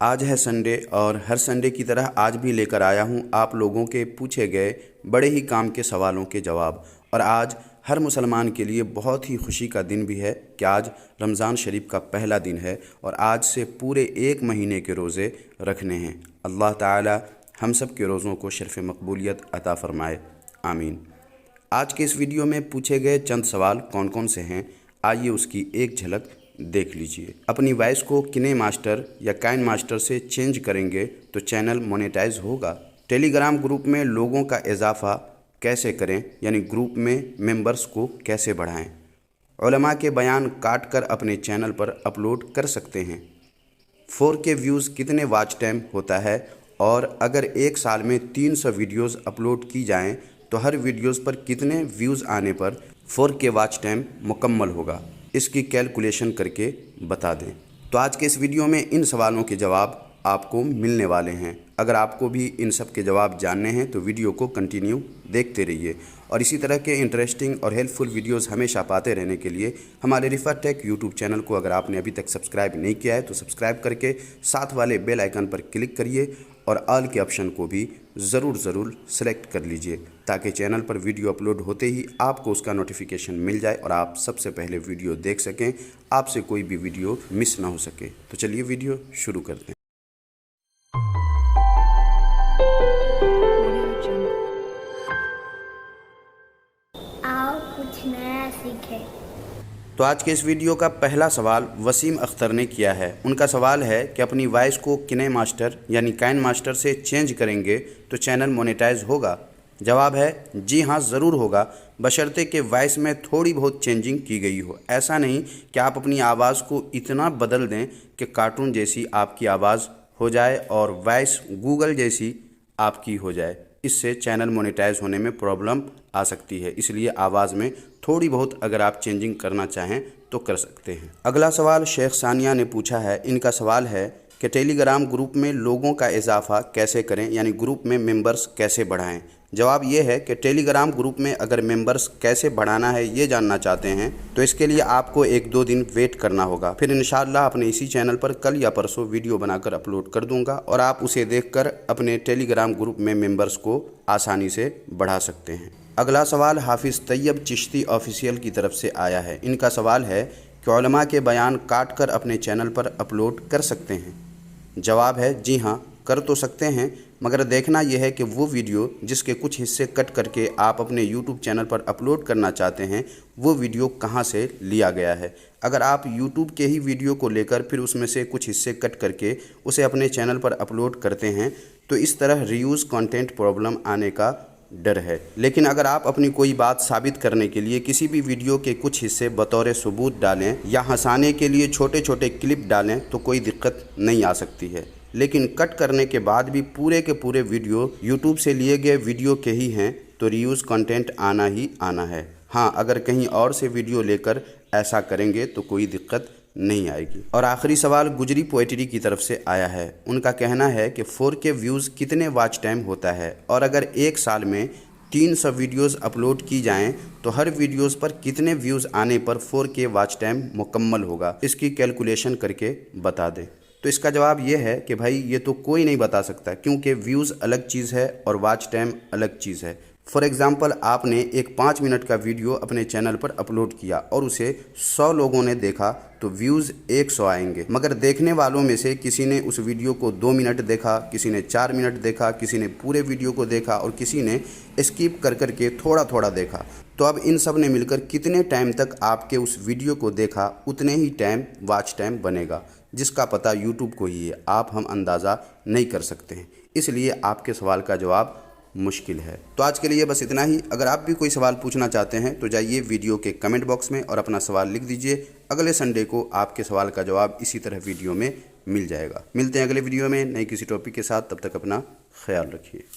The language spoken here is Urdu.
آج ہے سنڈے اور ہر سنڈے کی طرح آج بھی لے کر آیا ہوں آپ لوگوں کے پوچھے گئے بڑے ہی کام کے سوالوں کے جواب۔ اور آج ہر مسلمان کے لیے بہت ہی خوشی کا دن بھی ہے کہ آج رمضان شریف کا پہلا دن ہے اور آج سے پورے 1 مہینے کے روزے رکھنے ہیں۔ اللہ تعالی ہم سب کے روزوں کو شرف مقبولیت عطا فرمائے، آمین۔ آج کے اس ویڈیو میں پوچھے گئے چند سوال کون کون سے ہیں، آئیے اس کی ایک جھلک دیکھ لیجئے۔ اپنی وائس کو کنے ماسٹر یا کائن ماسٹر سے چینج کریں گے تو چینل مونیٹائز ہوگا۔ ٹیلی گرام گروپ میں لوگوں کا اضافہ کیسے کریں، یعنی گروپ میں ممبرز کو کیسے بڑھائیں۔ علماء کے بیان کاٹ کر اپنے چینل پر اپلوڈ کر سکتے ہیں۔ 4K ویوز کتنے واچ ٹائم ہوتا ہے، اور اگر ایک سال میں 300 ویڈیوز اپلوڈ کی جائیں تو ہر ویڈیوز پر کتنے ویوز آنے پر 4K واچ ٹائم مکمل ہوگا، اس کی کیلکولیشن کر کے بتا دیں۔ تو آج کے اس ویڈیو میں ان سوالوں کے جواب آپ کو ملنے والے ہیں۔ اگر آپ کو بھی ان سب کے جواب جاننے ہیں تو ویڈیو کو کنٹینیو دیکھتے رہیے، اور اسی طرح کے انٹرسٹنگ اور ہیلپ فل ویڈیوز ہمیشہ پاتے رہنے کے لیے ہمارے رفعت ٹیک یوٹیوب چینل کو اگر آپ نے ابھی تک سبسکرائب نہیں کیا ہے تو سبسکرائب کر کے ساتھ والے بیل آئیکن پر کلک کریے اور آل کے آپشن کو بھی ضرور سلیکٹ کر لیجئے، تاکہ چینل پر ویڈیو اپلوڈ ہوتے ہی آپ کو اس کا نوٹیفیکیشن مل جائے اور آپ سب سے پہلے ویڈیو دیکھ سکیں، آپ سے کوئی بھی ویڈیو مس نہ ہو سکے۔ تو چلیے ویڈیو شروع کرتے ہیں۔ آؤ کچھ نیا سیکھیں۔ تو آج کے اس ویڈیو کا پہلا سوال وسیم اختر نے کیا ہے۔ ان کا سوال ہے کہ اپنی وائس کو کنے ماسٹر یعنی کائن ماسٹر سے چینج کریں گے تو چینل مونیٹائز ہوگا۔ جواب ہے جی ہاں، ضرور ہوگا، بشرطے کہ وائس میں تھوڑی بہت چینجنگ کی گئی ہو۔ ایسا نہیں کہ آپ اپنی آواز کو اتنا بدل دیں کہ کارٹون جیسی آپ کی آواز ہو جائے اور وائس گوگل جیسی آپ کی ہو جائے، اس سے چینل مونیٹائز ہونے میں پرابلم آ سکتی ہے۔ اس لیے آواز میں تھوڑی بہت اگر آپ چینجنگ کرنا چاہیں تو کر سکتے ہیں۔ اگلا سوال شیخ ثانیہ نے پوچھا ہے۔ ان کا سوال ہے کہ ٹیلی گرام گروپ میں لوگوں کا اضافہ کیسے کریں، یعنی گروپ میں ممبرز کیسے بڑھائیں۔ جواب یہ ہے کہ ٹیلی گرام گروپ میں اگر ممبرز کیسے بڑھانا ہے یہ جاننا چاہتے ہیں تو اس کے لیے آپ کو 1-2 دن ویٹ کرنا ہوگا، پھر انشاءاللہ اپنے اسی چینل پر کل یا پرسوں ویڈیو بنا کر اپلوڈ کر دوں گا اور آپ اسے دیکھ کر اپنے ٹیلی گرام گروپ میں ممبرز کو آسانی سے بڑھا سکتے ہیں۔ اگلا سوال حافظ طیب چشتی آفیشیل کی طرف سے آیا ہے۔ ان کا سوال ہے کہ علماء کے بیان کاٹ کر اپنے چینل پر اپلوڈ کر سکتے ہیں۔ جواب ہے جی ہاں، کر تو سکتے ہیں، مگر دیکھنا یہ ہے کہ وہ ویڈیو جس کے کچھ حصے کٹ کر کے آپ اپنے یوٹیوب چینل پر اپلوڈ کرنا چاہتے ہیں وہ ویڈیو کہاں سے لیا گیا ہے۔ اگر آپ یوٹیوب کے ہی ویڈیو کو لے کر پھر اس میں سے کچھ حصے کٹ کر کے اسے اپنے چینل پر اپلوڈ کرتے ہیں تو اس طرح ریوز کنٹینٹ پرابلم آنے کا ڈر ہے۔ لیکن اگر آپ اپنی کوئی بات ثابت کرنے کے لیے کسی بھی ویڈیو کے کچھ حصے بطور ثبوت ڈالیں یا ہنسانے کے لیے چھوٹے چھوٹے کلپ ڈالیں تو کوئی دقت نہیں آ سکتی ہے، لیکن کٹ کرنے کے بعد بھی پورے کے پورے ویڈیو یوٹیوب سے لیے گئے ویڈیو کے ہی ہیں تو ریوز کنٹینٹ آنا ہی آنا ہے۔ ہاں، اگر کہیں اور سے ویڈیو لے کر ایسا کریں گے تو کوئی دقت نہیں آئے گی۔ اور آخری سوال گجری پوئٹری کی طرف سے آیا ہے۔ ان کا کہنا ہے کہ 4K ویوز کتنے واچ ٹائم ہوتا ہے، اور اگر ایک سال میں 300 ویڈیوز اپلوڈ کی جائیں تو ہر ویڈیوز پر کتنے ویوز آنے پر 4K واچ ٹائم مکمل ہوگا، اس کی کیلکولیشن کر کے بتا دیں۔ تو اس کا جواب یہ ہے کہ بھائی یہ تو کوئی نہیں بتا سکتا، کیونکہ ویوز الگ چیز ہے اور واچ ٹائم الگ چیز ہے۔ فار ایگزامپل آپ نے ایک 5 منٹ کا ویڈیو اپنے چینل پر اپلوڈ کیا اور اسے 100 لوگوں نے دیکھا تو ویوز 100 آئیں گے، مگر دیکھنے والوں میں سے کسی نے اس ویڈیو کو 2 منٹ دیکھا، کسی نے 4 منٹ دیکھا، کسی نے پورے ویڈیو کو دیکھا اور کسی نے اسکیپ کر کر کے تھوڑا تھوڑا دیکھا، تو اب ان سب نے مل کر کتنے ٹائم تک آپ کے اس ویڈیو کو دیکھا اتنے ہی ٹائم واچ ٹائم بنے گا، جس کا پتہ یوٹیوب کو ہی ہے، آپ ہم اندازہ نہیں کر سکتے ہیں۔ اس لیے آپ کے سوال کا جواب مشکل ہے۔ تو آج کے لیے بس اتنا ہی۔ اگر آپ بھی کوئی سوال پوچھنا چاہتے ہیں تو جائیے ویڈیو کے کمنٹ باکس میں اور اپنا سوال لکھ دیجئے۔ اگلے سنڈے کو آپ کے سوال کا جواب اسی طرح ویڈیو میں مل جائے گا۔ ملتے ہیں اگلے ویڈیو میں نئی کسی ٹاپک کے ساتھ، تب تک اپنا خیال رکھیے۔